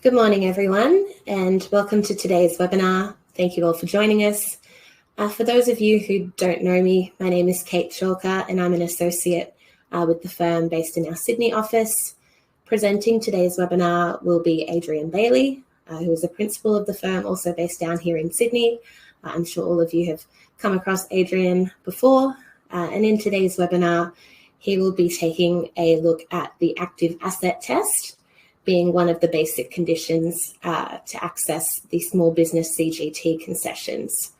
Good morning, everyone, and welcome to today's webinar. Thank you all for joining us. For those of you who don't know me, my name is Kate Chalker, and I'm an associate with the firm based in our Sydney office. Presenting today's webinar will be Adrian Bailey, who is a principal of the firm, also based down here in Sydney. I'm sure all of you have come across Adrian before, and in today's webinar, he will be taking a look at the active asset test, being one of the basic conditions to access the small business CGT concessions.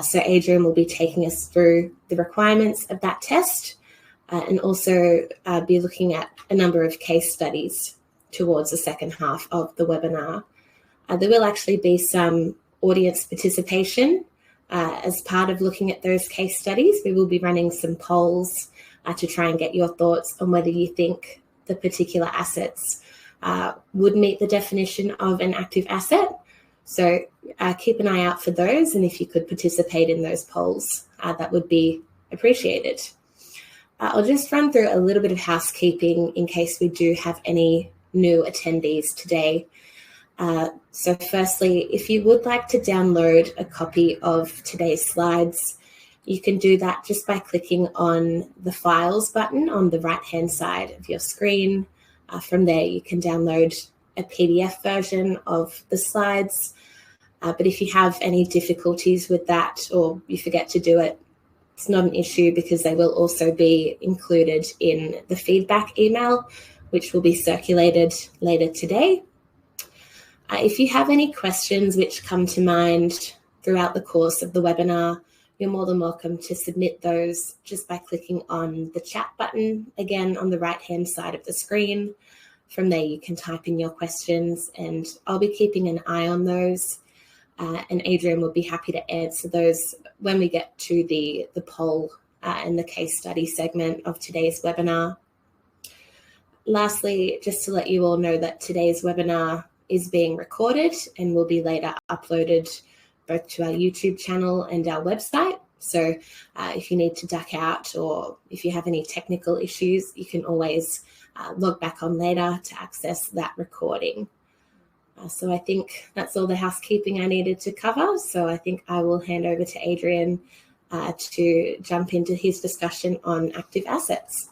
So Adrian will be taking us through the requirements of that test and also be looking at a number of case studies towards the second half of the webinar. There will actually be some audience participation as part of looking at those case studies. We will be running some polls to try and get your thoughts on whether you think the particular assets would meet the definition of an active asset. So keep an eye out for those, and if you could participate in those polls, that would be appreciated. I'll just run through a little bit of housekeeping in case we do have any new attendees today. So firstly, if you would like to download a copy of today's slides, you can do that just by clicking on the Files button on the right-hand side of your screen. From there, you can download a PDF version of the slides. But if you have any difficulties with that or you forget to do it, it's not an issue because they will also be included in the feedback email, which will be circulated later today. If you have any questions which come to mind throughout the course of the webinar, you're more than welcome to submit those just by clicking on the chat button, again on the right-hand side of the screen. From there, you can type in your questions and I'll be keeping an eye on those. And Adrian will be happy to answer those when we get to the poll and the case study segment of today's webinar. Lastly, just to let you all know that today's webinar is being recorded and will be later uploaded both to our YouTube channel and our website. So if you need to duck out or if you have any technical issues, you can always log back on later to access that recording. So I think that's all the housekeeping I needed to cover. So I think I will hand over to Adrian to jump into his discussion on active assets.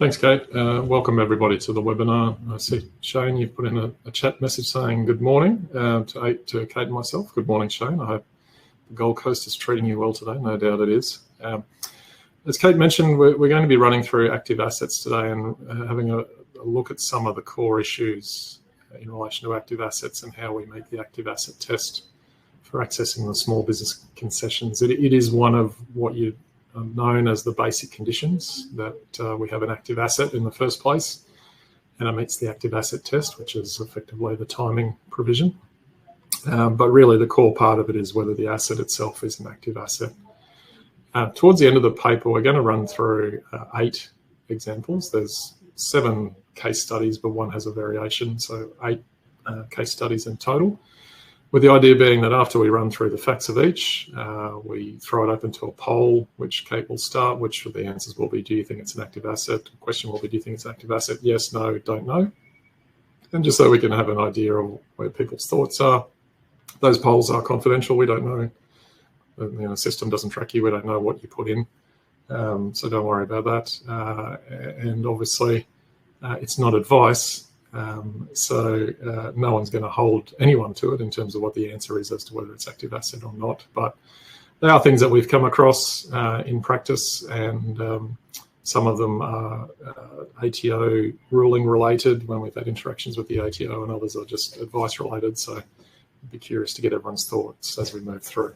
Thanks, Kate. Welcome everybody to the webinar. I see Shane, you put in a chat message saying good morning to Kate and myself. Good morning, Shane. I hope the Gold Coast is treating you well today. No doubt it is. As Kate mentioned, we're going to be running through active assets today and having a look at some of the core issues in relation to active assets and how we make the active asset test for accessing the small business concessions. It is one of what you known as the basic conditions that we have an active asset in the first place, and it meets the active asset test, which is effectively the timing provision. But really the core part of it is whether the asset itself is an active asset. Towards the end of the paper, we're going to run through 8 examples. There's 7 case studies, but one has a variation, so 8 case studies in total. With the idea being that after we run through the facts of each, we throw it open to a poll, which Kate will start, which the answers will be, do you think it's an active asset? The question will be, do you think it's an active asset? Yes, no, don't know. And just so we can have an idea of where people's thoughts are. Those polls are confidential. We don't know. The system doesn't track you. We don't know what you put in. So don't worry about that. And obviously, it's not advice. So no one's going to hold anyone to it in terms of what the answer is as to whether it's active asset or not. But they are things that we've come across in practice, and some of them are ATO ruling related when we've had interactions with the ATO, and others are just advice related. So I'd be curious to get everyone's thoughts as we move through.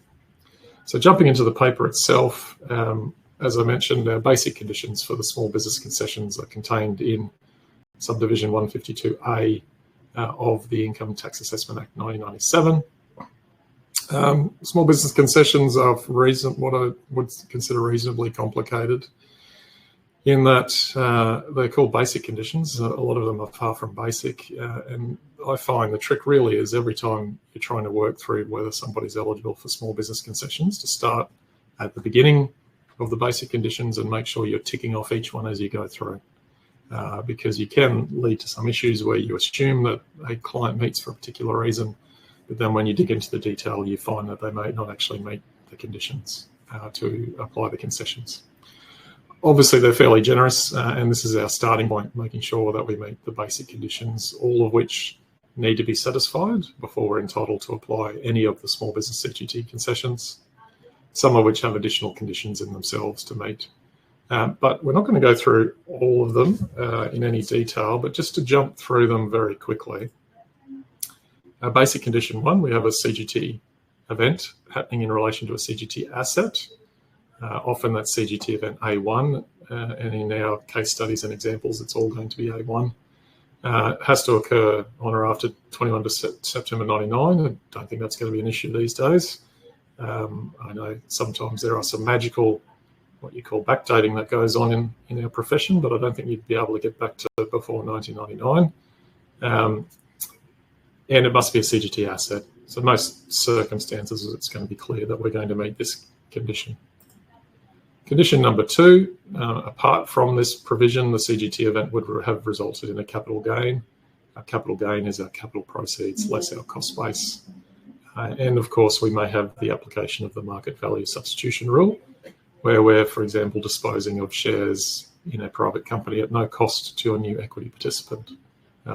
So jumping into the paper itself, as I mentioned, our basic conditions for the small business concessions are contained in Subdivision 152A of the Income Tax Assessment Act 1997. Small business concessions are what I would consider reasonably complicated in that they're called basic conditions. A lot of them are far from basic, and I find the trick really is every time you're trying to work through whether somebody's eligible for small business concessions, to start at the beginning of the basic conditions and make sure you're ticking off each one as you go through. because you can lead to some issues where you assume that a client meets for a particular reason, but then when you dig into the detail, you find that they may not actually meet the conditions to apply the concessions. Obviously, they're fairly generous, and this is our starting point, making sure that we meet the basic conditions, all of which need to be satisfied before we're entitled to apply any of the small business CGT concessions, some of which have additional conditions in themselves to meet. But we're not going to go through all of them in any detail, but just to jump through them very quickly. Basic condition 1, we have a CGT event happening in relation to a CGT asset. Often that's CGT event A1, and in our case studies and examples, it's all going to be A1. It has to occur on or after 21 September 99. I don't think that's going to be an issue these days. I know sometimes there are some magical, what you call backdating, that goes on in our profession, but I don't think you'd be able to get back to before 1999. And it must be a CGT asset. So most circumstances, it's going to be clear that we're going to meet this condition. Condition number 2, apart from this provision, the CGT event would have resulted in a capital gain. Our capital gain is our capital proceeds less our cost base. And of course, we may have the application of the market value substitution rule, where we're, for example, disposing of shares in a private company at no cost to a new equity participant,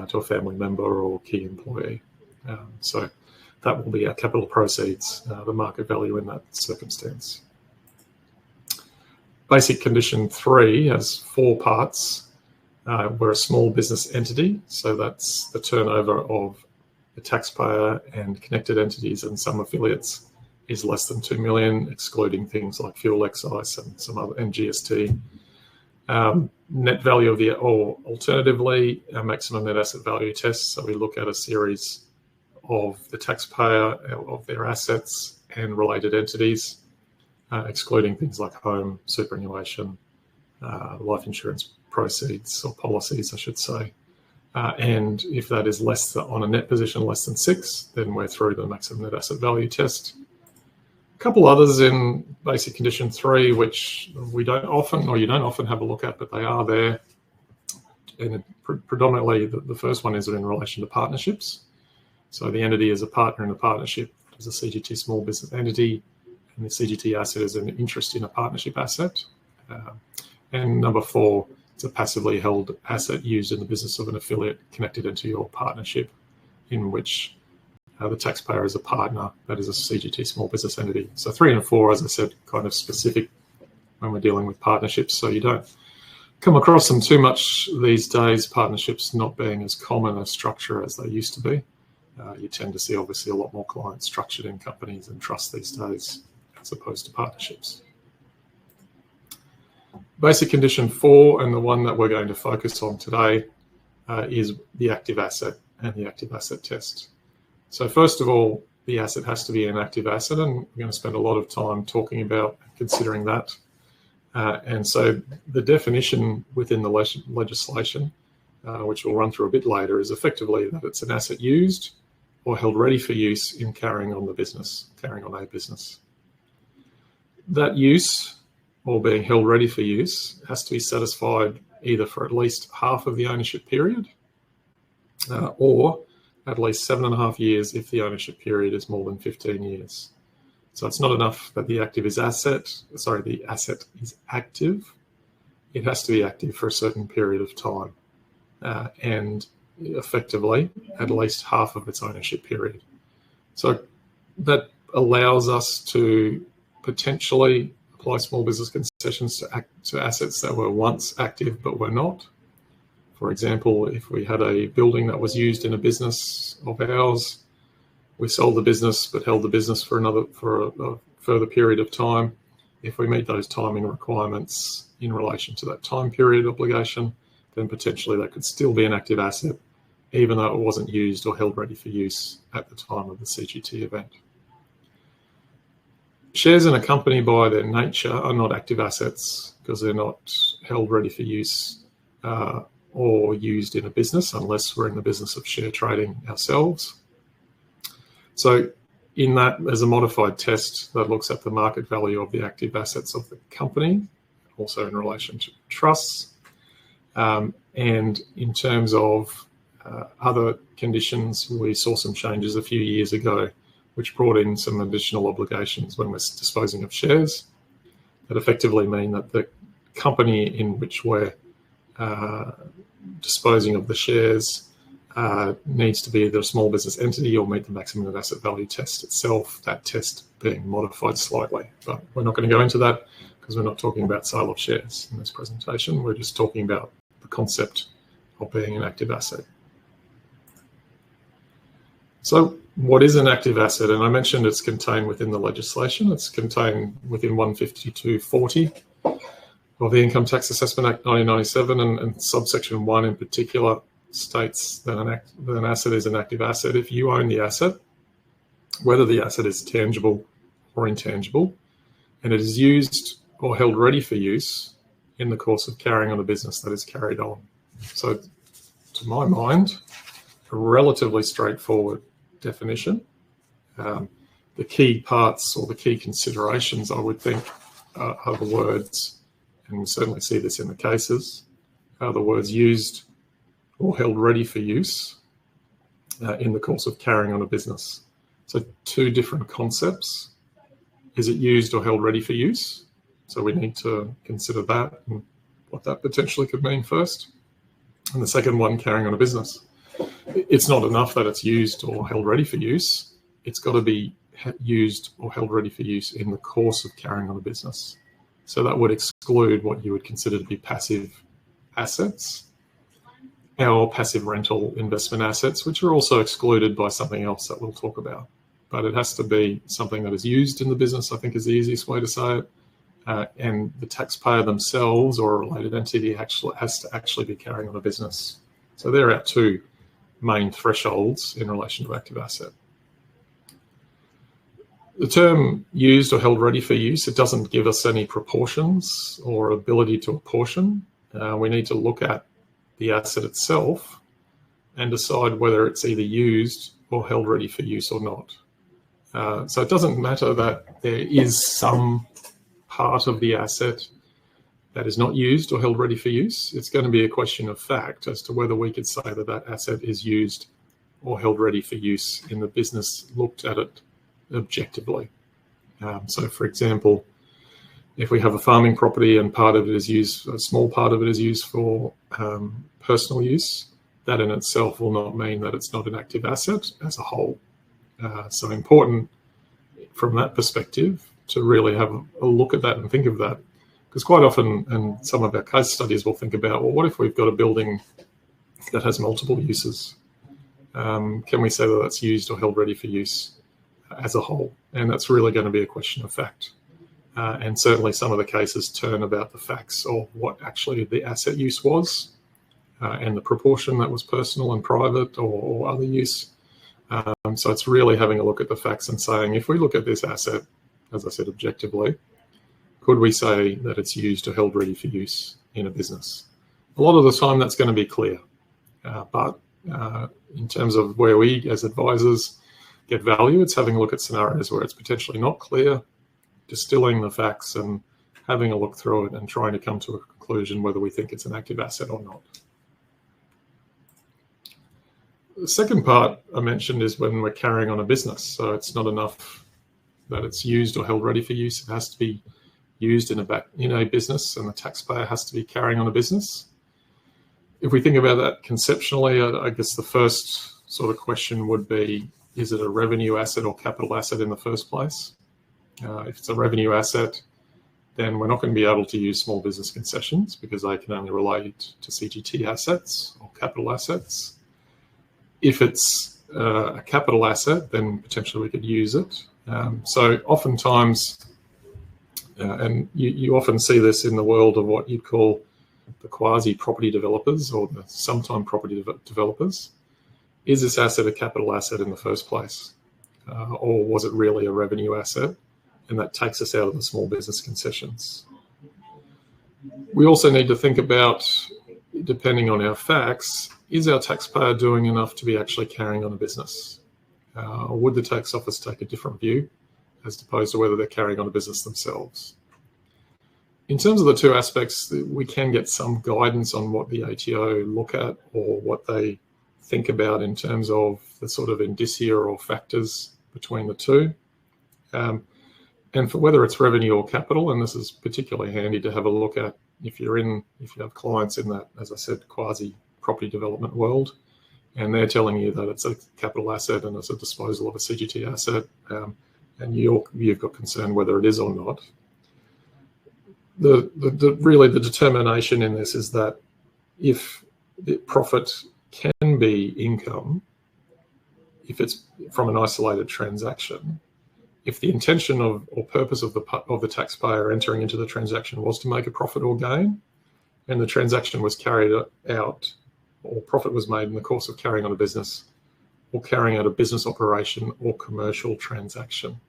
to a family member or key employee. So that will be our capital proceeds, the market value in that circumstance. Basic condition 3 has 4 parts. We're a small business entity, so that's the turnover of the taxpayer and connected entities and some affiliates is less than 2 million, excluding things like fuel excise and some other, and GST. Net value of the, or alternatively, our maximum net asset value test. So we look at a series of the taxpayer, of their assets and related entities, excluding things like home, superannuation, life insurance proceeds or policies, I should say. And if that is less than, on a net position less than 6, then we're through the maximum net asset value test. A couple others in basic condition 3, which we don't often, or you don't often have a look at, but they are there. And predominantly, the first one is in relation to partnerships. So the entity is a partner in a partnership as a CGT small business entity, and the CGT asset is an interest in a partnership asset. And number 4, it's a passively held asset used in the business of an affiliate connected into your partnership, in which the taxpayer is a partner, that is a CGT small business entity. So 3 and 4, as I said, kind of specific when we're dealing with partnerships. So you don't come across them too much these days, partnerships not being as common a structure as they used to be. You tend to see obviously a lot more clients structured in companies and trusts these days as opposed to partnerships. Basic condition 4, and the one that we're going to focus on today, is the active asset and the active asset test. So first of all, the asset has to be an active asset, and we're going to spend a lot of time talking about considering that. And so the definition within the legislation, which we'll run through a bit later, is effectively that it's an asset used or held ready for use in carrying on a business. That use, or being held ready for use, has to be satisfied either for at least half of the ownership period, or at least 7.5 years if the ownership period is more than 15 years. So it's not enough that the asset is active. It has to be active for a certain period of time, and effectively at least half of its ownership period. So that allows us to potentially apply small business concessions to assets that were once active but were not. For example, if we had a building that was used in a business of ours, we sold the business but held the business for a further period of time. If we meet those timing requirements in relation to that time period obligation, then potentially that could still be an active asset, even though it wasn't used or held ready for use at the time of the CGT event. Shares in a company by their nature are not active assets because they're not held ready for use or used in a business unless we're in the business of share trading ourselves. So in that, there's a modified test that looks at the market value of the active assets of the company, also in relation to trusts. And in terms of other conditions, we saw some changes a few years ago, which brought in some additional obligations when we're disposing of shares that effectively mean that the company in which we're disposing of the shares needs to be either a small business entity or meet the maximum asset value test itself, that test being modified slightly. But we're not going to go into that because we're not talking about sale of shares in this presentation. We're just talking about the concept of being an active asset. So what is an active asset? And I mentioned it's contained within the legislation. It's contained within 152.40 of the Income Tax Assessment Act 1997, and subsection 1 in particular states that an asset is an active asset if you own the asset, whether the asset is tangible or intangible, and it is used or held ready for use in the course of carrying on a business that is carried on. So, to my mind, a relatively straightforward definition. The key parts or the key considerations, I would think, are the words, and we certainly see this in the cases, are the words used or held ready for use in the course of carrying on a business. So two different concepts. Is it used or held ready for use? So we need to consider that and what that potentially could mean first. And the second one, carrying on a business. It's not enough that it's used or held ready for use. It's got to be used or held ready for use in the course of carrying on a business. So that would exclude what you would consider to be passive assets, or passive rental investment assets, which are also excluded by something else that we'll talk about. But it has to be something that is used in the business, I think is the easiest way to say it. And the taxpayer themselves or a related entity has to actually be carrying on a business. So there are our two main thresholds in relation to active asset. The term used or held ready for use, it doesn't give us any proportions or ability to apportion. We need to look at the asset itself and decide whether it's either used or held ready for use or not. So it doesn't matter that there is some part of the asset that is not used or held ready for use. It's going to be a question of fact as to whether we could say that that asset is used or held ready for use in the business looked at it objectively. So for example, if we have a farming property and part of it is used, a small part of it is used for personal use, that in itself will not mean that it's not an active asset as a whole. So important from that perspective to really have a look at that and think of that. Because quite often, and some of our case studies will think about, well, what if we've got a building that has multiple uses? Can we say that that's used or held ready for use as a whole? And that's really going to be a question of fact. And certainly some of the cases turn about the facts of what actually the asset use was and the proportion that was personal and private or other use. So it's really having a look at the facts and saying, if we look at this asset, as I said, objectively, could we say that it's used or held ready for use in a business? A lot of the time that's going to be clear. But in terms of where we as advisors get value, it's having a look at scenarios where it's potentially not clear, distilling the facts and having a look through it and trying to come to a conclusion whether we think it's an active asset or not. The second part I mentioned is when we're carrying on a business. So it's not enough that it's used or held ready for use. It has to be used in a business, and the taxpayer has to be carrying on a business. If we think about that conceptually, I guess the first sort of question would be, is it a revenue asset or capital asset in the first place? If it's a revenue asset, then we're not going to be able to use small business concessions because they can only relate to CGT assets or capital assets. If it's a capital asset, then potentially we could use it. So oftentimes, and you often see this in the world of what you'd call the quasi-property developers or the sometime property developers, is this asset a capital asset in the first place? Or was it really a revenue asset? And that takes us out of the small business concessions. We also need to think about, depending on our facts, is our taxpayer doing enough to be actually carrying on a business? Or would the tax office take a different view as opposed to whether they're carrying on a business themselves? In terms of the two aspects, we can get some guidance on what the ATO look at or what they think about in terms of the sort of indicia or factors between the two. And for whether it's revenue or capital, and this is particularly handy to have a look at if you have clients in that, as I said, quasi property development world, and they're telling you that it's a capital asset and it's a disposal of a CGT asset, and you've got concern whether it is or not. Really the determination in this is that if the profit can be income, if it's from an isolated transaction, if the intention of or purpose of the taxpayer entering into the transaction was to make a profit or gain, and the transaction was carried out or profit was made in the course of carrying on a business or carrying out a business operation or commercial transaction.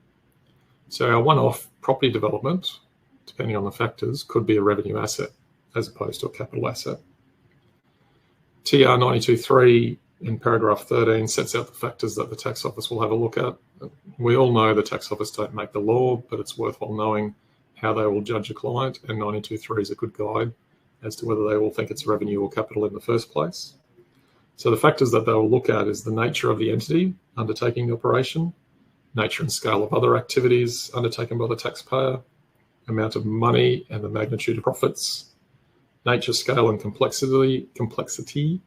So our one-off property development, depending on the factors, could be a revenue asset as opposed to a capital asset. TR 92.3 in paragraph 13 sets out the factors that the tax office will have a look at. We all know the tax office don't make the law, but it's worthwhile knowing how they will judge a client, and 92.3 is a good guide as to whether they will think it's revenue or capital in the first place. So the factors that they will look at is the nature of the entity undertaking the operation, nature and scale of other activities undertaken by the taxpayer, amount of money and the magnitude of profits, nature, scale and complexity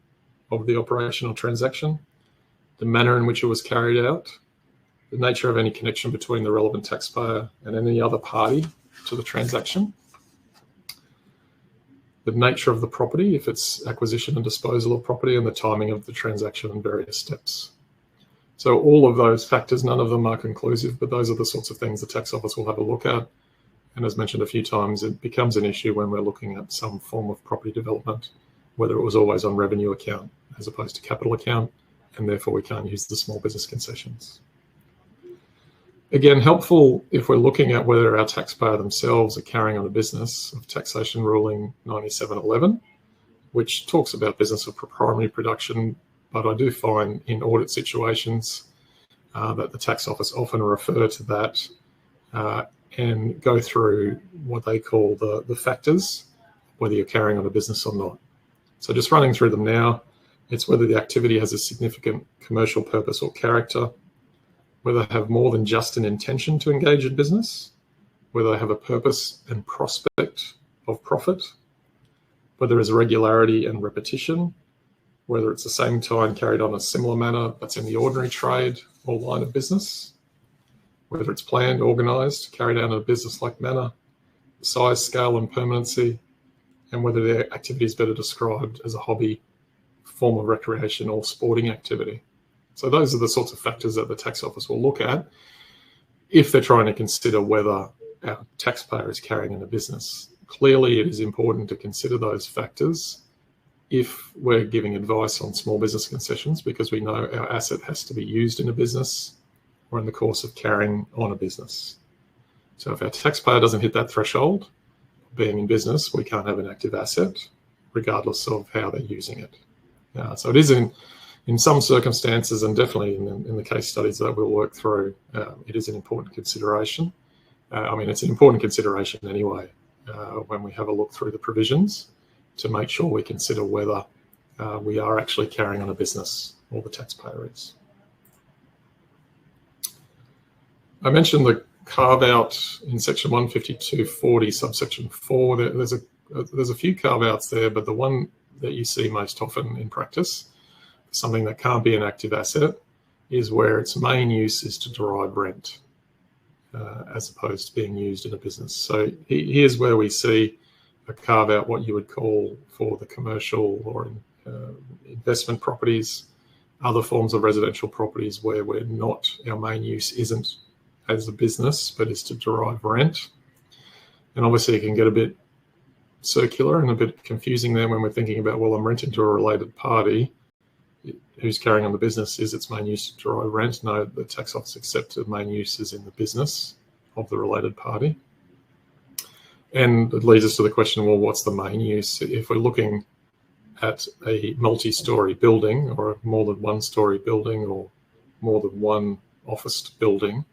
of the operational transaction, the manner in which it was carried out, the nature of any connection between the relevant taxpayer and any other party to the transaction, the nature of the property, if it's acquisition and disposal of property, and the timing of the transaction and various steps. So all of those factors, none of them are conclusive, but those are the sorts of things the tax office will have a look at. And as mentioned a few times, it becomes an issue when we're looking at some form of property development, whether it was always on revenue account as opposed to capital account, and therefore we can't use the small business concessions. Again, helpful if we're looking at whether our taxpayer themselves are carrying on a business of taxation ruling 9711, which talks about business of primary production, but I do find in audit situations that the tax office often refer to that and go through what they call the factors, whether you're carrying on a business or not. So just running through them now, it's whether the activity has a significant commercial purpose or character, whether they have more than just an intention to engage in business, whether they have a purpose and prospect of profit, whether there is regularity and repetition, whether it's the same time carried on a similar manner that's in the ordinary trade or line of business, whether it's planned, organised, carried out in a business-like manner, size, scale and permanency, and whether the activity is better described as a hobby, form of recreation or sporting activity. So those are the sorts of factors that the tax office will look at if they're trying to consider whether our taxpayer is carrying on a business. Clearly, it is important to consider those factors if we're giving advice on small business concessions, because we know our asset has to be used in a business or in the course of carrying on a business. So if our taxpayer doesn't hit that threshold, being in business, we can't have an active asset, regardless of how they're using it. So it is in some circumstances, and definitely in the case studies that we'll work through, it is an important consideration. I mean, it's an important consideration anyway when we have a look through the provisions to make sure we consider whether we are actually carrying on a business or the taxpayer is. I mentioned the carve-out in section 152.40, subsection 4. There's a few carve-outs there, but the one that you see most often in practice, something that can't be an active asset, is where its main use is to derive rent as opposed to being used in a business. So here's where we see a carve out what you would call for the commercial or investment properties, other forms of residential properties where we're not, our main use isn't as a business, but is to derive rent. And obviously it can get a bit circular and a bit confusing there when we're thinking about, well, I'm renting to a related party. Who's carrying on the business? Is its main use to derive rent? No, the tax office accepts the main use is in the business of the related party. And it leads us to the question, well, what's the main use? If we're looking at a multi-story building or a more than one-story building or more than one office building,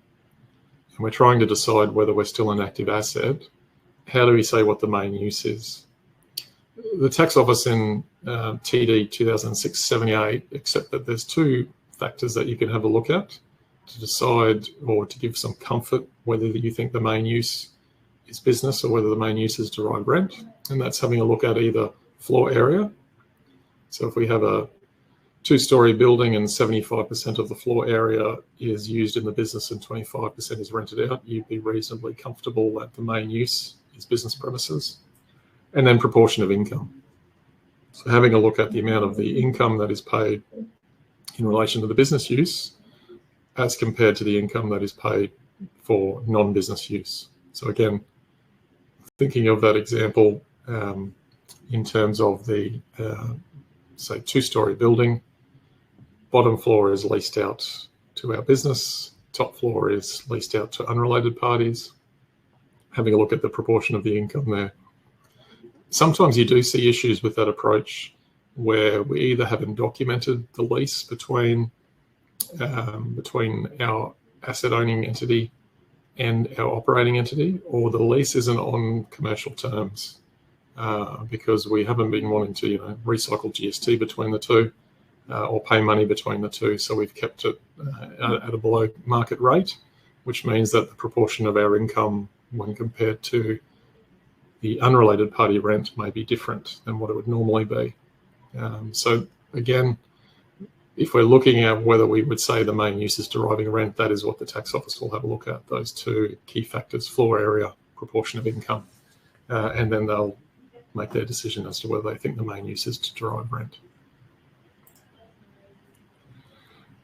and we're trying to decide whether we're still an active asset, how do we say what the main use is? The tax office in TD 2006-78 accept that there's two factors that you can have a look at to decide or to give some comfort whether you think the main use is business or whether the main use is derived rent. And that's having a look at either floor area. So if we have a two-story building and 75% of the floor area is used in the business and 25% is rented out, you'd be reasonably comfortable that the main use is business premises. And then proportion of income. So having a look at the amount of the income that is paid in relation to the business use as compared to the income that is paid for non-business use. So again, thinking of that example in terms of the, say, two-story building, bottom floor is leased out to our business, top floor is leased out to unrelated parties, having a look at the proportion of the income there. Sometimes you do see issues with that approach where we either haven't documented the lease between our asset owning entity and our operating entity, or the lease isn't on commercial terms because we haven't been wanting to, recycle GST between the two or pay money between the two. So we've kept it at a below market rate, which means that the proportion of our income when compared to the unrelated party rent may be different than what it would normally be. So again, if we're looking at whether we would say the main use is deriving rent, that is what the tax office will have a look at, those two key factors, floor area, proportion of income, and then they'll make their decision as to whether they think the main use is to derive rent.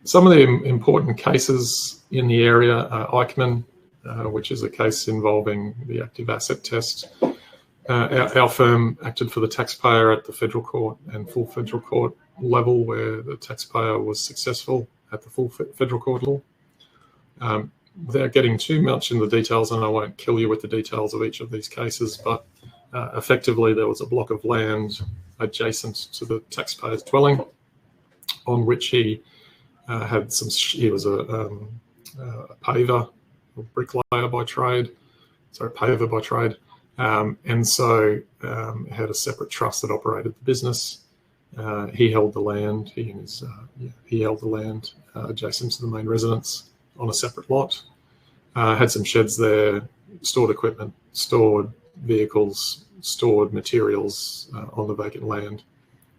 Some of the important cases in the area are Eichmann, which is a case involving the active asset test. Our firm acted for the taxpayer at the federal court and full federal court level, where the taxpayer was successful at the full federal court level. Without getting too much in the details, and I won't kill you with the details of each of these cases, but effectively there was a block of land adjacent to the taxpayer's dwelling on which he had some, he was a paver, or bricklayer by trade, sorry, paver by trade. And so had a separate trust that operated the business. He held the land. He held the land adjacent to the main residence on a separate lot. Had some sheds there, stored equipment, stored vehicles, stored materials on the vacant land.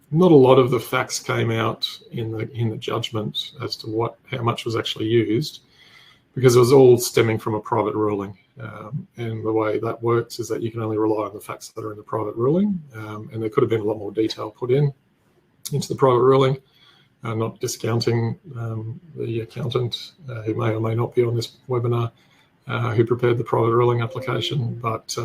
Not a lot of the facts came out in the judgment as to how much was actually used, because it was all stemming from a private ruling. And the way that works is that you can only rely on the facts that are in the private ruling. And there could have been a lot more detail put into the private ruling, not discounting the accountant who may or may not be on this webinar who prepared the private ruling application. But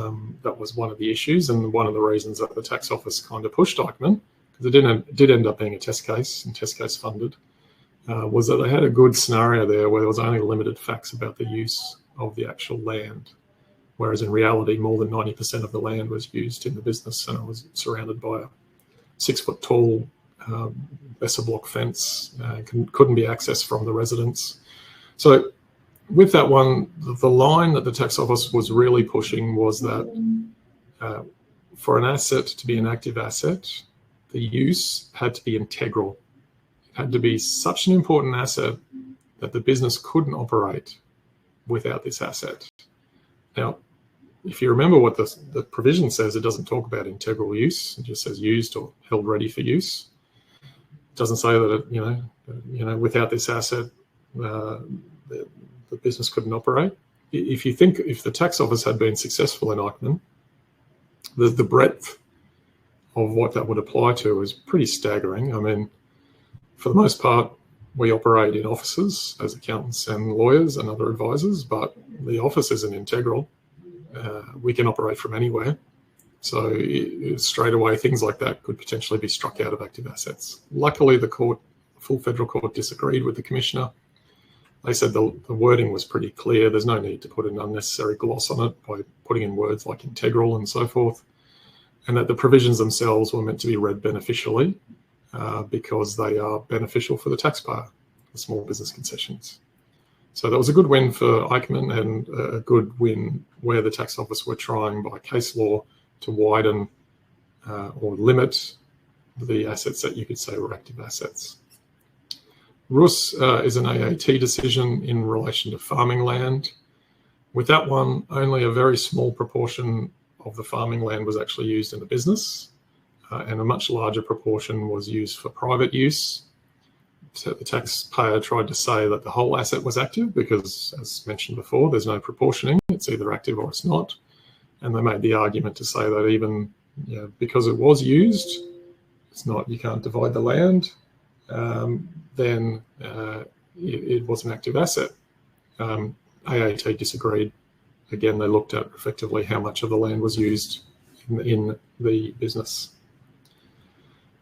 that was one of the issues and one of the reasons that the tax office kind of pushed Eichmann, because it did end up being a test case and test case funded, was that they had a good scenario there where there was only limited facts about the use of the actual land, whereas in reality more than 90% of the land was used in the business, and it was surrounded by a 6-foot tall Besser block fence, couldn't be accessed from the residence. So with that one, the line that the tax office was really pushing was that for an asset to be an active asset, the use had to be integral. It had to be such an important asset that the business couldn't operate without this asset. Now, if you remember what the provision says, it doesn't talk about integral use. It just says used or held ready for use. It doesn't say that without this asset, the business couldn't operate. If the tax office had been successful in Eichmann, the breadth of what that would apply to is pretty staggering. I mean, for the most part, we operate in offices as accountants and lawyers and other advisors, but the office isn't integral. We can operate from anywhere. So straight away, things like that could potentially be struck out of active assets. Luckily, the full federal court disagreed with the commissioner. They said the wording was pretty clear. There's no need to put an unnecessary gloss on it by putting in words like integral and so forth, and that the provisions themselves were meant to be read beneficially because they are beneficial for the taxpayer, the small business concessions. So that was a good win for Eichmann and a good win where the tax office were trying by case law to widen or limit the assets that you could say were active assets. Rus is an AAT decision in relation to farming land. With that one, only a very small proportion of the farming land was actually used in the business, and a much larger proportion was used for private use. So the taxpayer tried to say that the whole asset was active because, as mentioned before, there's no proportioning. It's either active or it's not. And they made the argument to say that even because it was used, it's not, you can't divide the land, then it was an active asset. AAT disagreed. Again, they looked at effectively how much of the land was used in the business.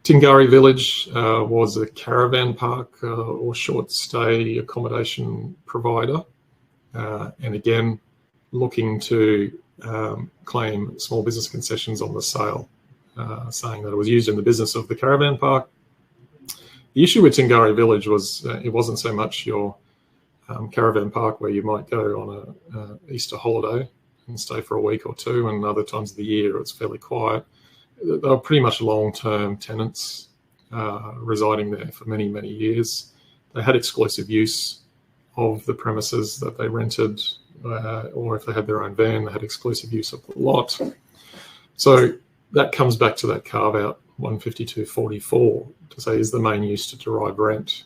Tingari Village was a caravan park or short stay accommodation provider, and again looking to claim small business concessions on the sale, saying that it was used in the business of the caravan park. The issue with Tingari Village was it wasn't so much your caravan park where you might go on a Easter holiday and stay for a week or two, and other times of the year it's fairly quiet. They were pretty much long-term tenants residing there for many, many years. They had exclusive use of the premises that they rented, or if they had their own van, they had exclusive use of the lot. So that comes back to that carve-out 152.44 to say, is the main use to derive rent?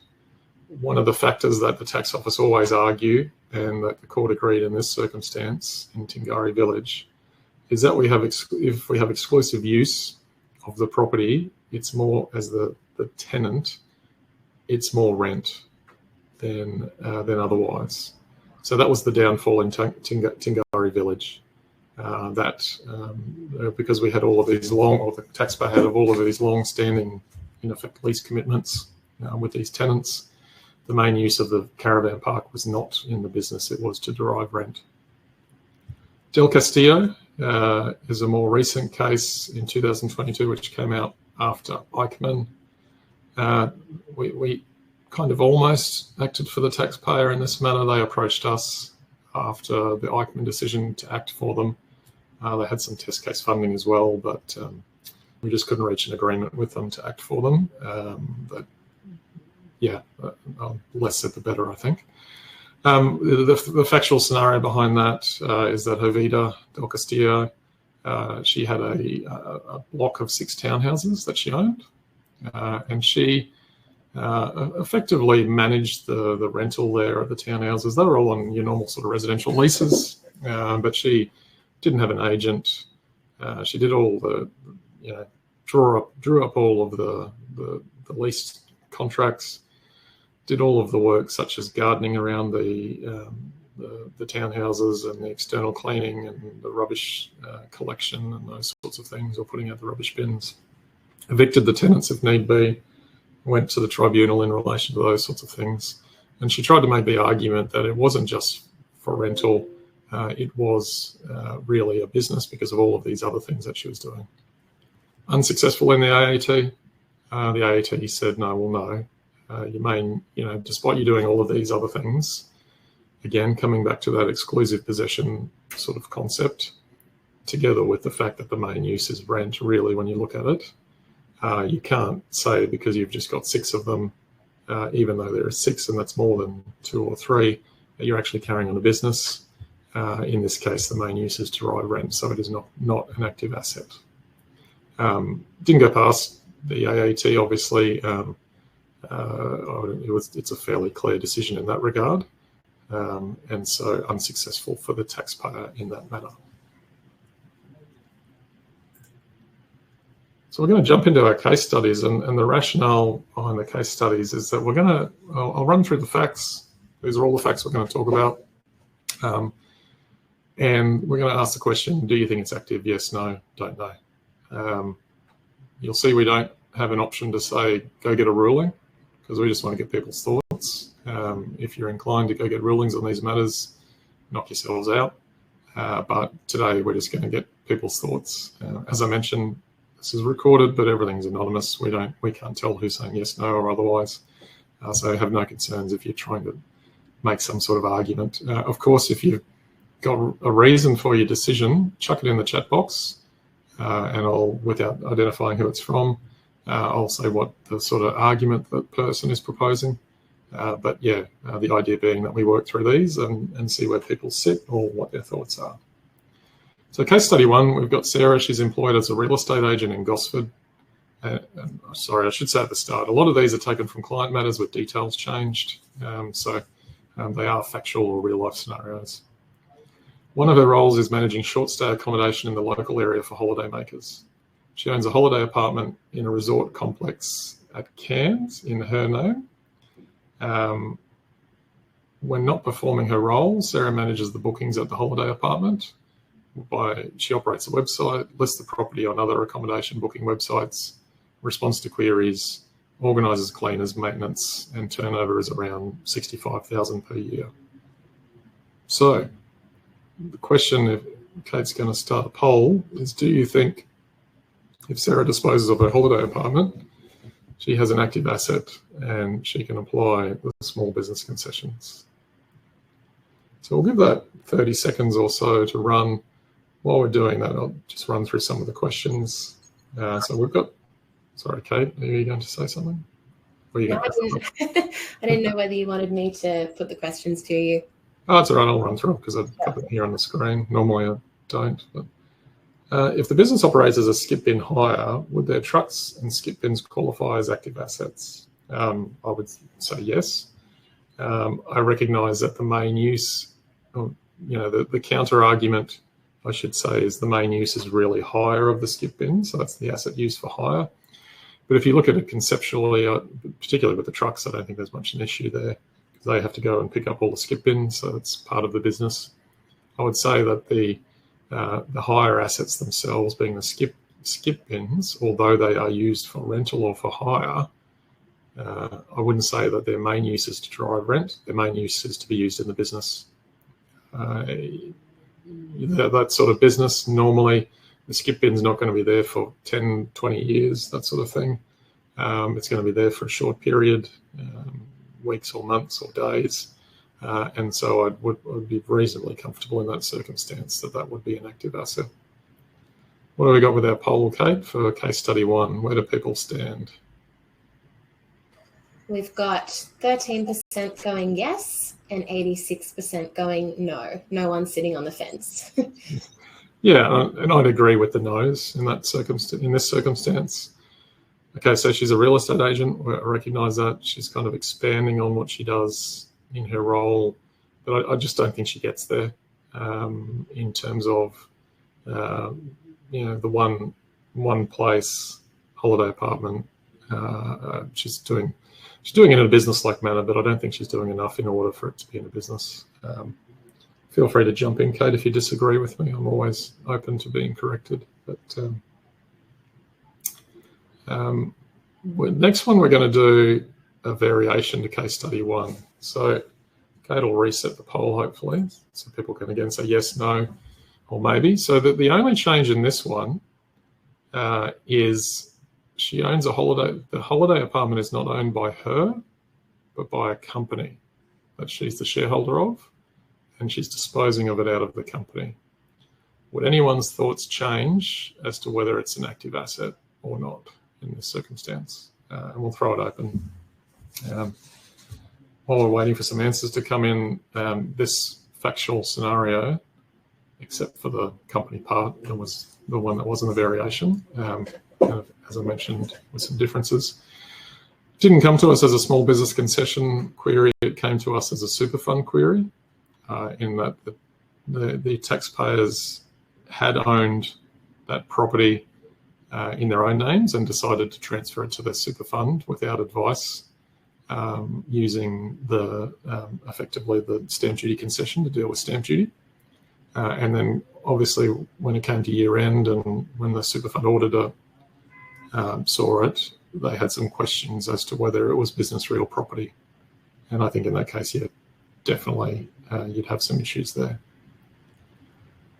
One of the factors that the tax office always argue, and that the court agreed in this circumstance in Tingari Village, is that if we have exclusive use of the property, it's more, as the tenant, it's more rent than otherwise. So that was the downfall in Tingari Village. Because we had all of these or the taxpayer had all of these long-standing, in effect, lease commitments with these tenants, the main use of the caravan park was not in the business, it was to derive rent. Del Castillo is a more recent case in 2022, which came out after Eichmann. We kind of almost acted for the taxpayer in this manner. They approached us after the Eichmann decision to act for them. They had some test case funding as well, but we just couldn't reach an agreement with them to act for them. Less said the better, I think. The factual scenario behind that is that Jovita Del Castillo, she had a block of 6 townhouses that she owned, and she effectively managed the rental there of the townhouses. They were all on your normal sort of residential leases, but she didn't have an agent. She did all the, drew up all of the lease contracts, did all of the work such as gardening around the townhouses and the external cleaning and the rubbish collection and those sorts of things, or putting out the rubbish bins. Evicted the tenants if need be, went to the tribunal in relation to those sorts of things. And she tried to make the argument that it wasn't just for rental, it was really a business because of all of these other things that she was doing. Unsuccessful in the AAT. The AAT said, no. Despite you doing all of these other things, again, coming back to that exclusive possession sort of concept, together with the fact that the main use is rent, really, when you look at it, you can't say because you've just got 6 of them, even though there are 6 and that's more than 2 or 3, that you're actually carrying on a business. In this case, the main use is to derive rent, so it is not an active asset. Didn't go past the AAT, obviously. It's a fairly clear decision in that regard, and so unsuccessful for the taxpayer in that matter. So we're going to jump into our case studies, and the rationale behind the case studies is that I'll run through the facts. These are all the facts we're going to talk about, and we're going to ask the question, do you think it's active? Yes, no, don't know. You'll see we don't have an option to say, go get a ruling, because we just want to get people's thoughts. If you're inclined to go get rulings on these matters, knock yourselves out. But today we're just going to get people's thoughts. As I mentioned, this is recorded, but everything's anonymous. We can't tell who's saying yes, no, or otherwise. So have no concerns if you're trying to make some sort of argument. Of course, if you've got a reason for your decision, chuck it in the chat box, and I'll, without identifying who it's from, I'll say what the sort of argument that person is proposing. But yeah, the idea being that we work through these and see where people sit or what their thoughts are. So case study 1, we've got Sarah. She's employed as a real estate agent in Gosford. Sorry, I should say at the start, a lot of these are taken from client matters with details changed. So they are factual or real life scenarios. One of her roles is managing short stay accommodation in the local area for holidaymakers. She owns a holiday apartment in a resort complex at Cairns in her name. When not performing her role, Sarah manages the bookings at the holiday apartment. She operates a website, lists the property on other accommodation booking websites, responds to queries, organises cleaners, maintenance, and turnover is around $65,000 per year. So the question, if Kate's going to start a poll, is do you think if Sarah disposes of her holiday apartment, she has an active asset and she can apply the small business concessions? So we'll give that 30 seconds or so to run. While we're doing that, I'll just run through some of the questions. So we've got, sorry, Kate, are you going to say something? Or are you I didn't know whether you wanted me to put the questions to you. Oh, it's all right, I'll run through it because I've got them here on the screen. Normally I don't. But if the business operates as a skip bin hire, would their trucks and skip bins qualify as active assets? I would say yes. I recognise that the main use, the counter argument, I should say, is the main use is really hire of the skip bin, so that's the asset used for hire. But if you look at it conceptually, particularly with the trucks, I don't think there's much an issue there because they have to go and pick up all the skip bins, so it's part of the business. I would say that the hire assets themselves, being the skip bins, although they are used for rental or for hire, I wouldn't say that their main use is to drive rent. Their main use is to be used in the business. That sort of business, normally the skip bin's not going to be there for 10, 20 years, that sort of thing. It's going to be there for a short period, weeks or months or days. And so I would be reasonably comfortable in that circumstance that would be an active asset. What have we got with our poll, Kate, for case study 1? Where do people stand? We've got 13% going yes and 86% going no. No one sitting on the fence. Yeah, and I'd agree with the no's in that in this circumstance. Okay, so she's a real estate agent. I recognise that. She's kind of expanding on what she does in her role, but I just don't think she gets there in terms of the one place holiday apartment. She's doing it in a business-like manner, but I don't think she's doing enough in order for it to be in a business. Feel free to jump in, Kate, if you disagree with me. I'm always open to being corrected. But next one, we're going to do a variation to case study 1. So Kate will reset the poll, hopefully, so people can again say yes, no, or maybe. So the only change in this one is she owns a holiday. The holiday apartment is not owned by her, but by a company that she's the shareholder of, and she's disposing of it out of the company. Would anyone's thoughts change as to whether it's an active asset or not in this circumstance? And we'll throw it open. While we're waiting for some answers to come in, this factual scenario, except for the company part, that was the one that wasn't a variation, kind of, as I mentioned, with some differences. It didn't come to us as a small business concession query. It came to us as a super fund query, in that the taxpayers had owned that property in their own names and decided to transfer it to their super fund without advice, using effectively the stamp duty concession to deal with stamp duty. And then obviously when it came to year end and when the super fund auditor saw it, they had some questions as to whether it was business real property. And I think in that case, yeah, definitely you'd have some issues there.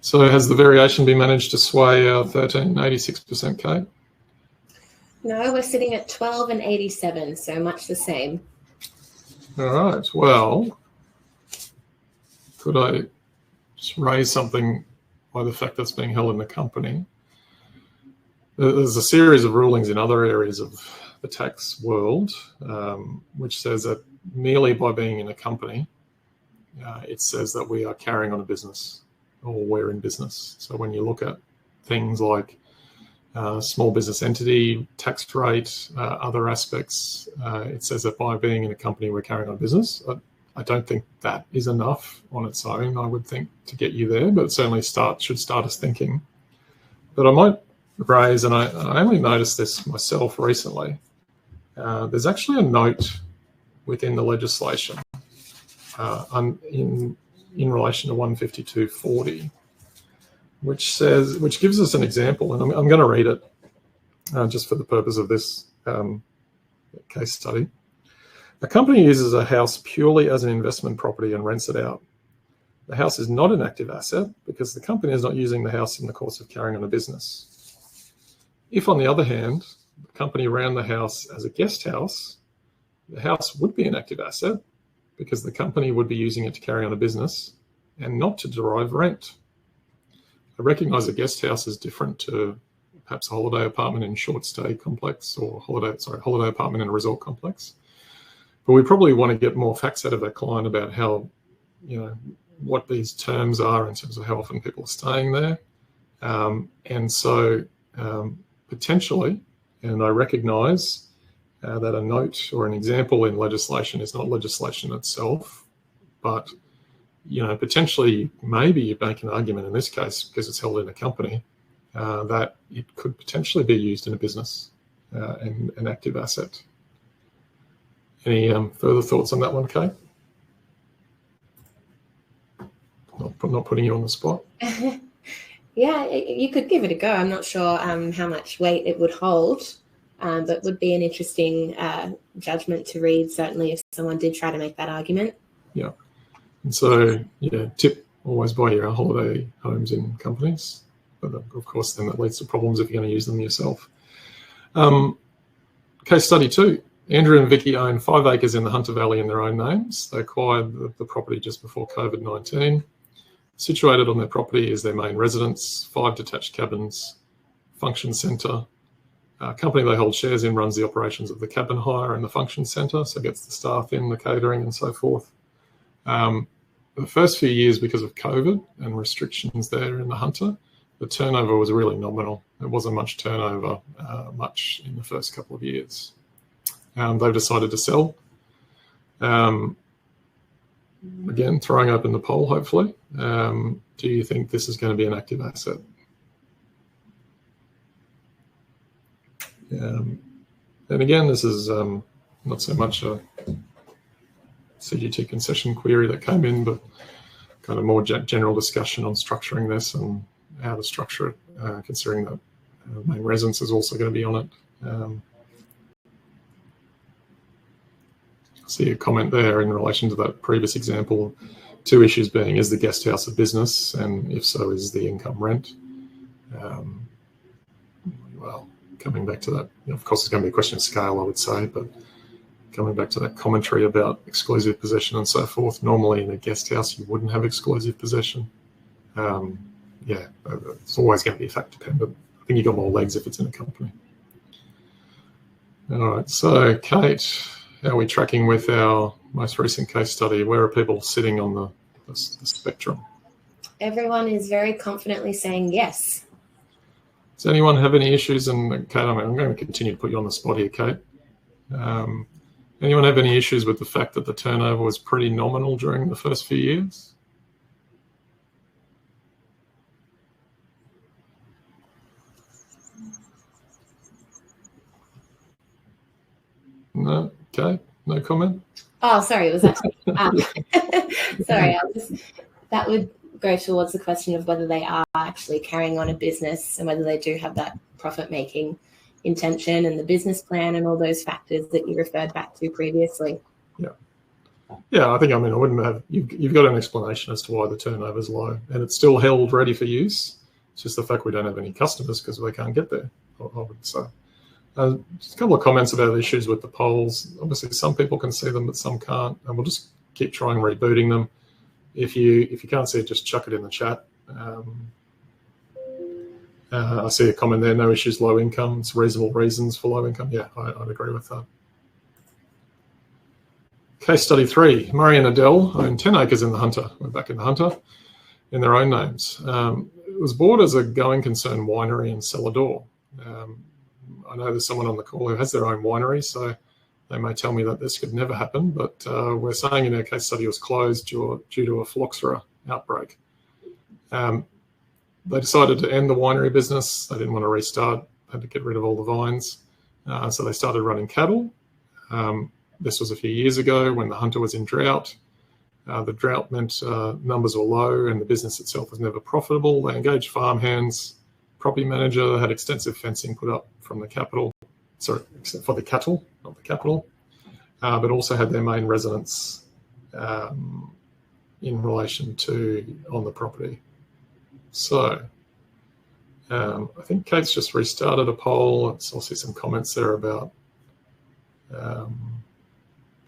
So has the variation been managed to sway our 13.86%, Kate? No, we're sitting at 12 and 87, so much the same. All right, well, could I just raise something by the fact that's being held in the company? There's a series of rulings in other areas of the tax world, which says that merely by being in a company, it says that we are carrying on a business or we're in business. So when you look at things like small business entity, tax rate, other aspects, it says that by being in a company, we're carrying on a business. I don't think that is enough on its own, I would think, to get you there, but it certainly should start us thinking. But I might raise, and I only noticed this myself recently, there's actually a note within the legislation in relation to 152.40, which gives us an example, and I'm going to read it just for the purpose of this case study. A company uses a house purely as an investment property and rents it out. The house is not an active asset because the company is not using the house in the course of carrying on a business. If, on the other hand, the company ran the house as a guest house, the house would be an active asset because the company would be using it to carry on a business and not to derive rent. I recognise a guest house is different to perhaps a holiday apartment in short stay complex or holiday apartment in a resort complex. But we probably want to get more facts out of our client about how, what these terms are in terms of how often people are staying there. And so potentially, and I recognise that a note or an example in legislation is not legislation itself, but potentially maybe you make an argument in this case, because it's held in a company, that it could potentially be used in a business and an active asset. Any further thoughts on that one, Kate? Not putting you on the spot. Yeah, you could give it a go. I'm not sure how much weight it would hold, but would be an interesting judgment to read, certainly, if someone did try to make that argument. Yeah. And so, tip, always buy your holiday homes in companies. But of course, then that leads to problems if you're going to use them yourself. Case study 2. Andrew and Vicky own 5 acres in the Hunter Valley in their own names. They acquired the property just before COVID-19. Situated on their property is their main residence, 5 detached cabins, function centre. A company they hold shares in runs the operations of the cabin hire and the function centre, so gets the staff in, the catering and so forth. The first few years, because of COVID and restrictions there in the Hunter, the turnover was really nominal. There wasn't much turnover much in the first couple of years. They've decided to sell. Again, throwing open the poll, hopefully. Do you think this is going to be an active asset? And again, this is not so much a CGT concession query that came in, but kind of more general discussion on structuring this and how to structure it, considering that main residence is also going to be on it. See a comment there in relation to that previous example. 2 issues being, is the guest house a business? And if so, is the income rent? Well, coming back to that, of course, it's going to be a question of scale, I would say, but coming back to that commentary about exclusive possession and so forth, normally in a guest house, you wouldn't have exclusive possession. It's always going to be fact dependent. I think you've got more legs if it's in a company. All right, so Kate, how are we tracking with our most recent case study? Where are people sitting on the spectrum? Everyone is very confidently saying yes. Does anyone have any issues? And Kate, I'm going to continue to put you on the spot here, Kate. Anyone have any issues with the fact that the turnover was pretty nominal during the first few years? No? Okay, no comment? Oh, sorry, was that? Sorry, that would go towards the question of whether they are actually carrying on a business and whether they do have that profit-making intention and the business plan and all those factors that you referred back to previously. Yeah, I wouldn't have, you've got an explanation as to why the turnover is low, and it's still held ready for use. It's just the fact we don't have any customers because they can't get there, I would say. Just a couple of comments about issues with the polls. Obviously, some people can see them, but some can't, and we'll just keep trying rebooting them. If you can't see it, just chuck it in the chat. I see a comment there, no issues, low income. It's reasonable reasons for low income. Yeah, I'd agree with that. Case study 3, Murray and Adele own 10 acres in the Hunter. We're back in the Hunter in their own names. It was bought as a going concern winery and cellar door. I know there's someone on the call who has their own winery, so they may tell me that this could never happen, but we're saying in our case study it was closed due to a phylloxera outbreak. They decided to end the winery business. They didn't want to restart, had to get rid of all the vines. So they started running cattle. This was a few years ago when the Hunter was in drought. The drought meant numbers were low and the business itself was never profitable. They engaged farmhands, property manager, had extensive fencing put up from the capital, sorry, except for the cattle, not the capital, but also had their main residence in relation to on the property. So I think Kate's just restarted a poll. I'll see some comments there about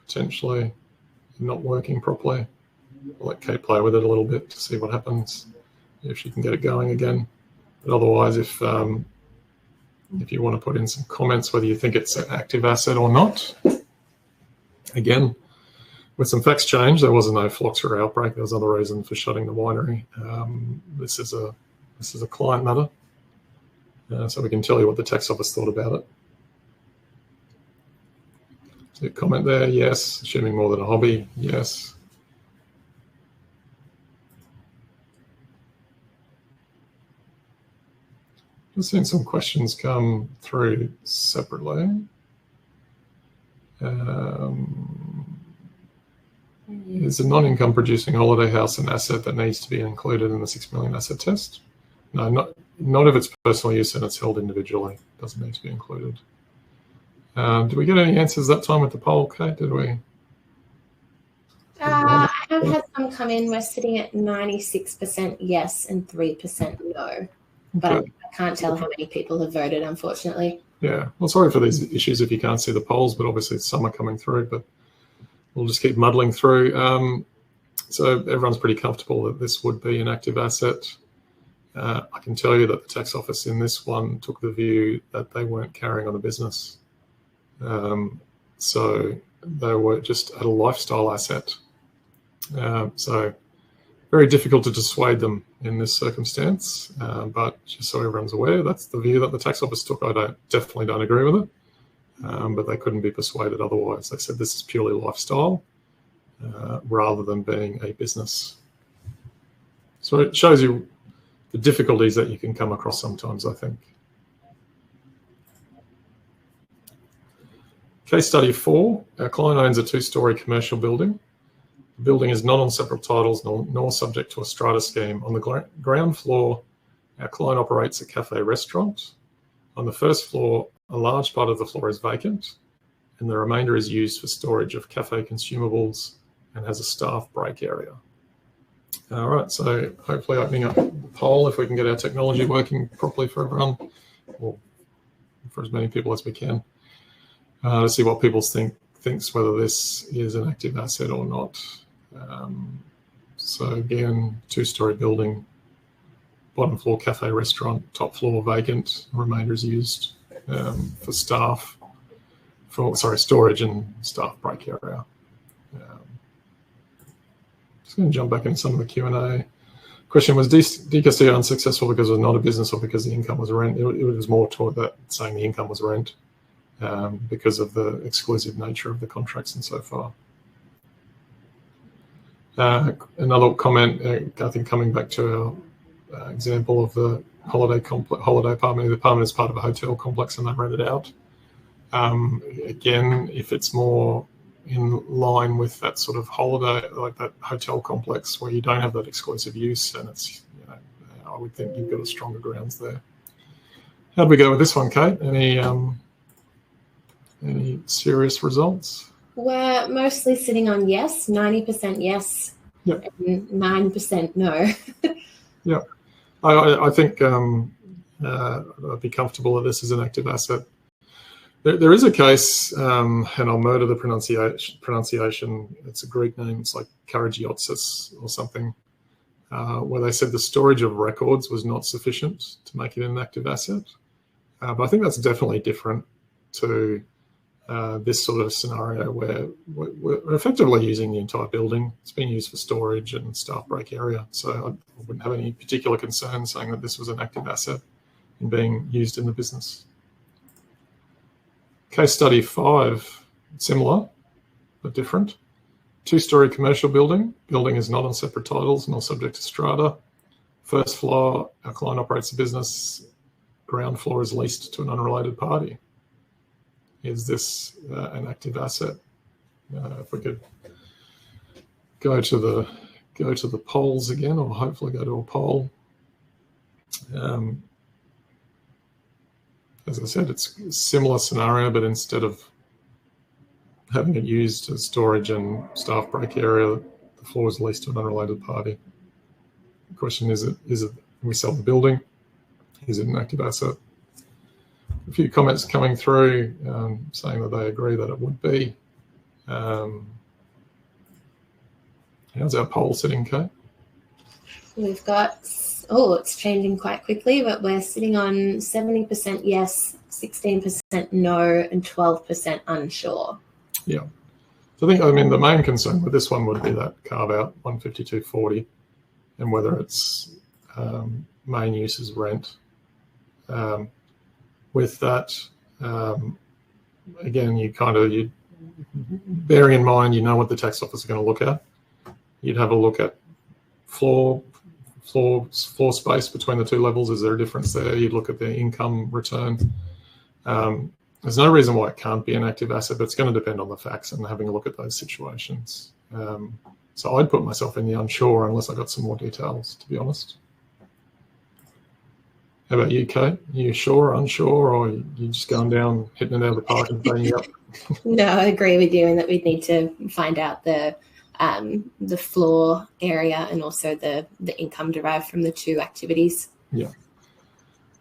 potentially not working properly. I'll let Kate play with it a little bit to see what happens, if she can get it going again. But otherwise, if you want to put in some comments whether you think it's an active asset or not. Again, with some facts change, there was no phylloxera outbreak. There was other reasons for shutting the winery. This is a client matter, so we can tell you what the tax office thought about it. So comment there, yes. Assuming more than a hobby, yes. Just seen some questions come through separately. Is a non-income producing holiday house an asset that needs to be included in the 6 million asset test? No, not if it's personal use and it's held individually. Doesn't need to be included. Did we get any answers that time with the poll, Kate? Did we? I have had some come in. We're sitting at 96% yes and 3% no. But I can't tell how many people have voted, unfortunately. Yeah. Well, sorry for these issues if you can't see the polls, but obviously some are coming through, but we'll just keep muddling through. So everyone's pretty comfortable that this would be an active asset. I can tell you that the tax office in this one took the view that they weren't carrying on a business. So they were just at a lifestyle asset. So very difficult to dissuade them in this circumstance, but just so everyone's aware, that's the view that the tax office took. I definitely don't agree with it, but they couldn't be persuaded otherwise. They said this is purely lifestyle rather than being a business. So it shows you the difficulties that you can come across sometimes, I think. Case study 4, our client owns a 2-storey commercial building. The building is not on separate titles nor subject to a strata scheme. On the ground floor, our client operates a cafe restaurant. On the first floor, a large part of the floor is vacant, and the remainder is used for storage of cafe consumables and has a staff break area. All right, so hopefully opening up the poll if we can get our technology working properly for everyone, or for as many people as we can, to see what people thinks whether this is an active asset or not. So again, 2-storey building, bottom floor cafe restaurant, top floor vacant, remainder is used for staff, storage and staff break area. Just going to jump back into some of the Q&A. Question, was De Castillo unsuccessful because it was not a business or because the income was rent? It was more toward that, saying the income was rent because of the exclusive nature of the contracts and so far. Another comment, I think coming back to our example of the holiday apartment. The apartment is part of a hotel complex and they rent it out. Again, if it's more in line with that sort of holiday, like that hotel complex where you don't have that exclusive use, and it's, I would think you've got a stronger grounds there. How'd we go with this one, Kate? Any serious results? We're mostly sitting on yes, 90% yes, yep, and 9% no. Yeah, I think I'd be comfortable that this is an active asset. There is a case, and I'll murder the pronunciation. It's a Greek name. It's like Karagiotsis or something, where they said the storage of records was not sufficient to make it an active asset. But I think that's definitely different to this sort of scenario where we're effectively using the entire building. It's been used for storage and staff break area. So I wouldn't have any particular concern saying that this was an active asset in being used in the business. Case study 5, similar but different. 2-storey commercial building. Building is not on separate titles nor subject to strata. First floor, our client operates the business. Ground floor is leased to an unrelated party. Is this an active asset? If we could go to the polls again, or hopefully go to a poll. As I said, it's a similar scenario, but instead of having it used as storage and staff break area, the floor is leased to an unrelated party. The question is it we sell the building? Is it an active asset? A few comments coming through saying that they agree that it would be. How's our poll sitting, Kate? We've got, it's changing quite quickly, but we're sitting on 70% yes, 16% no, and 12% unsure. Yeah. So I mean, the main concern with this one would be that carve out 152.40 and whether its main use is rent. With that, again, you bearing in mind, you know what the tax office is going to look at. You'd have a look at floor space between the two levels. Is there a difference there? You'd look at the income return. There's no reason why it can't be an active asset, but it's going to depend on the facts and having a look at those situations. So I'd put myself in the unsure unless I got some more details, to be honest. How about you, Kate? Are you sure, unsure, or you just going down, hitting it out of the park and banging up? No, I agree with you in that we'd need to find out the floor area and also the income derived from the two activities. Yeah.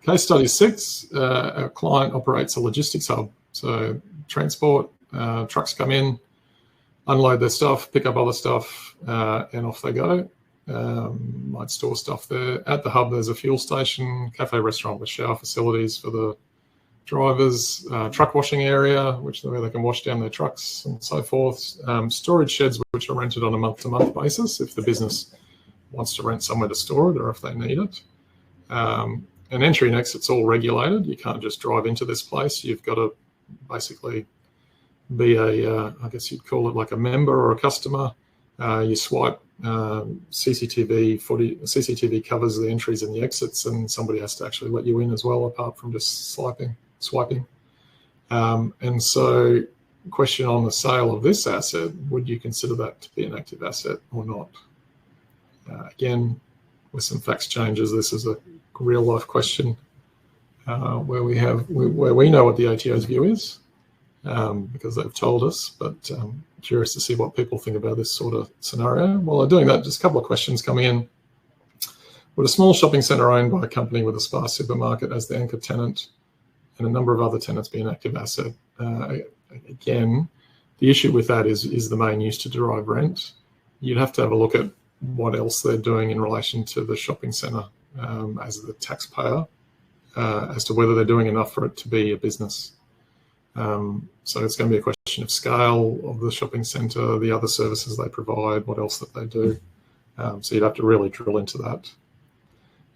Case study 6, our client operates a logistics hub. So transport, trucks come in, unload their stuff, pick up other stuff, and off they go. Might store stuff there. At the hub, there's a fuel station, cafe, restaurant with shower facilities for the drivers, truck washing area, where they can wash down their trucks and so forth. Storage sheds, which are rented on a month-to-month basis if the business wants to rent somewhere to store it or if they need it. And entry and exit's all regulated. You can't just drive into this place. You've got to basically be I guess you'd call it like a member or a customer. You swipe CCTV covers the entries and the exits, and somebody has to actually let you in as well, apart from just swiping. And so question on the sale of this asset, would you consider that to be an active asset or not? Again, with some facts changes, this is a real life question where we know what the ATO's view is because they've told us, but curious to see what people think about this sort of scenario. While they're doing that, just a couple of questions coming in. Would a small shopping centre owned by a company with a spa supermarket as the anchor tenant and a number of other tenants be an active asset? Again, the issue with that is the main use to derive rent. You'd have to have a look at what else they're doing in relation to the shopping centre as the taxpayer, as to whether they're doing enough for it to be a business. So it's going to be a question of scale of the shopping centre, the other services they provide, what else that they do. So you'd have to really drill into that.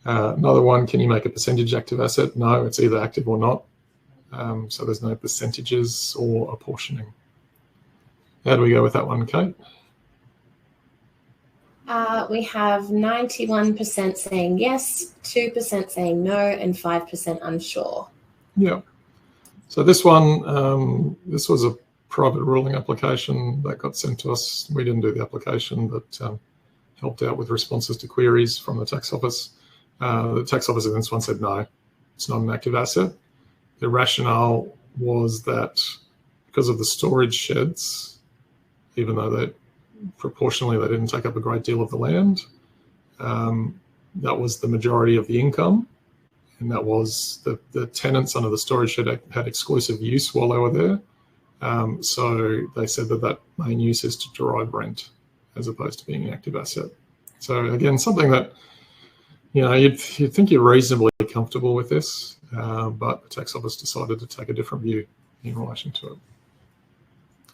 Another one, can you make a percentage active asset? No, it's either active or not. So there's no percentages or apportioning. How do we go with that one, Kate? We have 91% saying yes, 2% saying no, and 5% unsure. Yeah. So this one, this was a private ruling application that got sent to us. We didn't do the application, but helped out with responses to queries from the tax office. The tax office in this one said no, it's not an active asset. The rationale was that because of the storage sheds, even though that proportionally they didn't take up a great deal of the land, that was the majority of the income. and that was the tenants under the storage shed had exclusive use while they were there. So they said that main use is to derive rent as opposed to being an active asset. So again, something that, you'd think you're reasonably comfortable with this, but the tax office decided to take a different view in relation to it.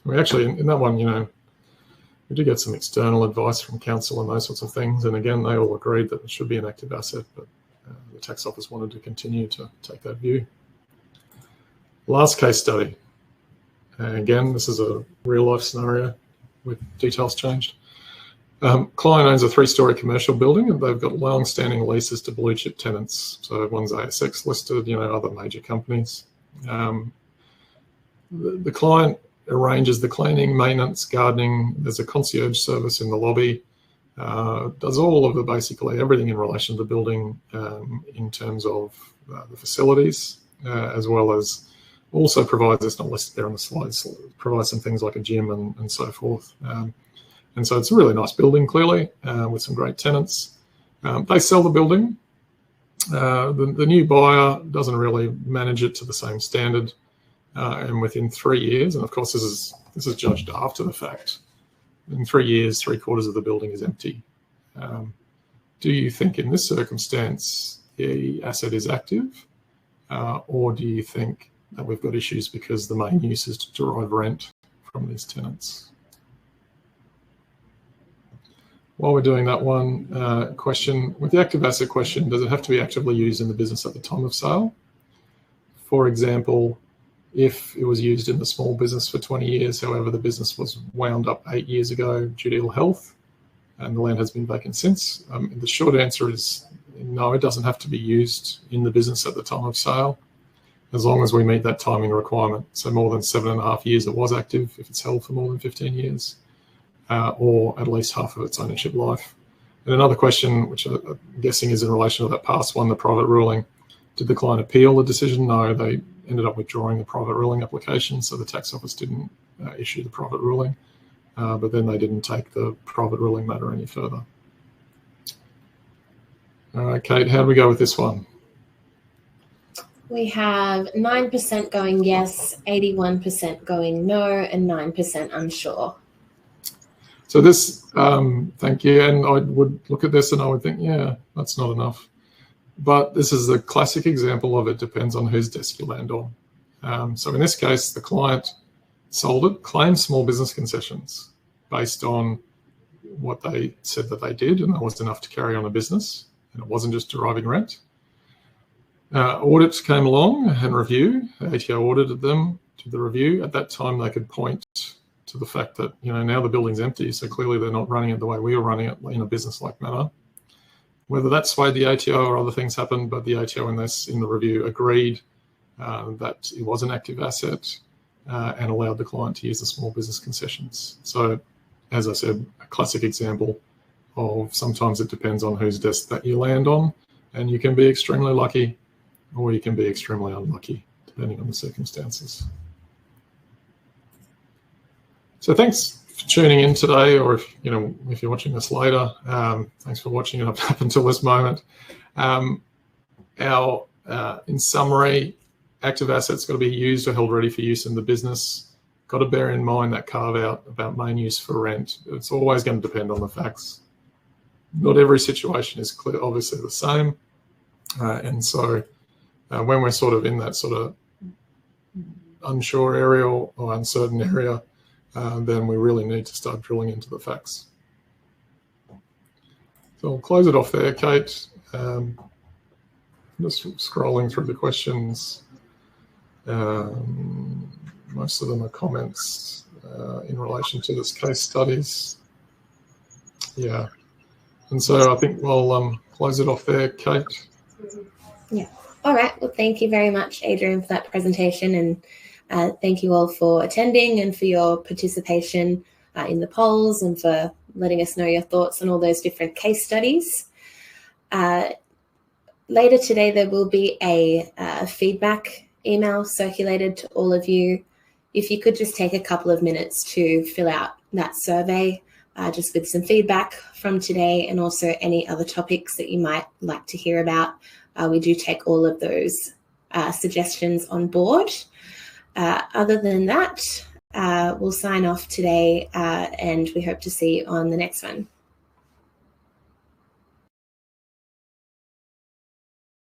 We actually, in that one, we did get some external advice from council and those sorts of things. And again, they all agreed that it should be an active asset, but the tax office wanted to continue to take that view. Last case study. Again, this is a real life scenario with details changed. Client owns a 3-story commercial building, and they've got long-standing leases to blue chip tenants. So one's ASX listed, other major companies. The client arranges the cleaning, maintenance, gardening. There's a concierge service in the lobby. Does all of basically everything in relation to the building in terms of the facilities, as well as also provides, it's not listed there on the slides, provides some things like a gym and so forth. And so it's a really nice building, clearly, with some great tenants. They sell the building. The new buyer doesn't really manage it to the same standard. And within 3 years, and of course this is judged after the fact, in 3 years, 3/4 of the building is empty. Do you think in this circumstance the asset is active, or do you think that we've got issues because the main use is to derive rent from these tenants? While we're doing that one question, with the active asset question, does it have to be actively used in the business at the time of sale? For example, if it was used in the small business for 20 years, however, the business was wound up 8 years ago due to ill health, and the land has been vacant since, the short answer is no, it doesn't have to be used in the business at the time of sale, as long as we meet that timing requirement. So more than 7.5 years it was active, if it's held for more than 15 years. Or at least half of its ownership life. And another question, which I'm guessing is in relation to that past one, the private ruling. Did the client appeal the decision? No, they ended up withdrawing the private ruling application, so the tax office didn't issue the private ruling, but then they didn't take the private ruling matter any further. All right, Kate, how do we go with this one? We have 9% going yes, 81% going no, and 9% unsure. So this, thank you, and I would look at this and I would think, yeah, that's not enough. But this is a classic example of it depends on whose desk you land on. So in this case, the client sold it, claimed small business concessions based on what they said that they did, and that was enough to carry on a business, and it wasn't just deriving rent. Audits came along and review. The ATO audited them, did the review. At that time, they could point to the fact that, now the building's empty, so clearly they're not running it the way we were running it in a business-like manner. Whether that swayed the ATO or other things happened, but the ATO in the review agreed that it was an active asset and allowed the client to use the small business concessions. So, as I said, a classic example of sometimes it depends on whose desk that you land on, and you can be extremely lucky or you can be extremely unlucky, depending on the circumstances. So thanks for tuning in today, or if you're watching this later, thanks for watching it up until this moment. In summary, active assets got to be used or held ready for use in the business. Got to bear in mind that carve out about main use for rent. It's always going to depend on the facts. Not every situation is obviously the same, and so when we're sort of in that sort of unsure area or uncertain area, then we really need to start drilling into the facts. So I'll close it off there, Kate. Just scrolling through the questions. Most of them are comments in relation to this case studies. Yeah. And so I think we'll close it off there, Kate. Yeah. All right. Well, thank you very much, Adrian, for that presentation, and thank you all for attending and for your participation in the polls and for letting us know your thoughts on all those different case studies. Later today, there will be a feedback email circulated to all of you. If you could just take a couple of minutes to fill out that survey, just with some feedback from today and also any other topics that you might like to hear about, we do take all of those suggestions on board. Other than that, we'll sign off today, and we hope to see you on the next one.